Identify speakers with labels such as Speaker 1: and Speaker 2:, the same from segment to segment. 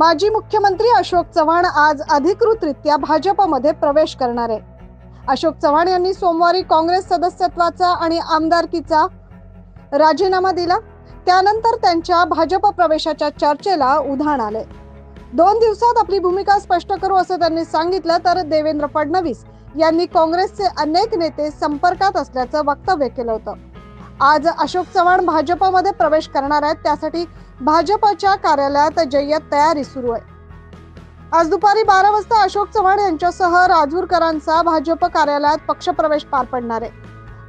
Speaker 1: माजी मुख्यमंत्री अशोक चव्हाण आज अधिकृतरित्या भाजपमध्ये प्रवेश करणार आहे। अशोक चव्हाण यांनी सोमवारी काँग्रेस सदस्यत्वाचा आणि आमदारकीचा राजीनामा दिला। त्यानंतर त्यांच्या भाजप प्रवेशाच्या चर्चेला उधाण आले। 2 दिवसात आपली भूमिका स्पष्ट करू असं त्यांनी सांगितलं। तर देवेंद्र फडणवीस यांनी काँग्रेसचे अनेक नेते संपर्कात असल्याचं वक्तव्य केलं होतं। आज अशोक चव्हाण भाजपमध्ये प्रवेश करणार आहेत, त्यासाठी भाजपच्या कार्यालयात जय्यत तयारी सुरू आहे। आज दुपारी 12 वाजता अशोक चव्हाण यांच्यासह राजूरकरांचा भाजप कार्यालयात पक्षप्रवेश पार पडणार आहे।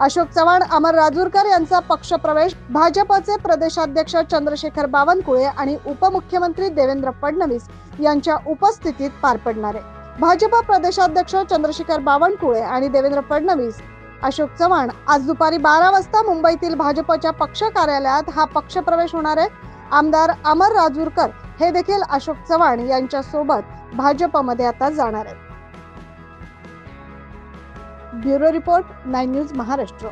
Speaker 1: अशोक चव्हाण, अमर राजूरकर यांचा पक्षप्रवेश भाजपचे प्रदेशाध्यक्ष चंद्रशेखर बावनकुळे आणि उपमुख्यमंत्री देवेंद्र फडणवीस यांच्या उपस्थितीत पार पडणार आहे। भाजप प्रदेशाध्यक्ष चंद्रशेखर बावनकुळे आणि देवेंद्र फडणवीस, अशोक चव्हाण आज दुपारी 12 वाजता मुंबईतील भाजपच्या पक्ष कार्यालयात हा पक्षप्रवेश होणार आहे। आमदार अमर राजूरकर हे देखील अशोक चव्हाण यांच्या सोबत भाजपमध्ये आता जाणार आहेत। Bureau report 9 news Maharashtra.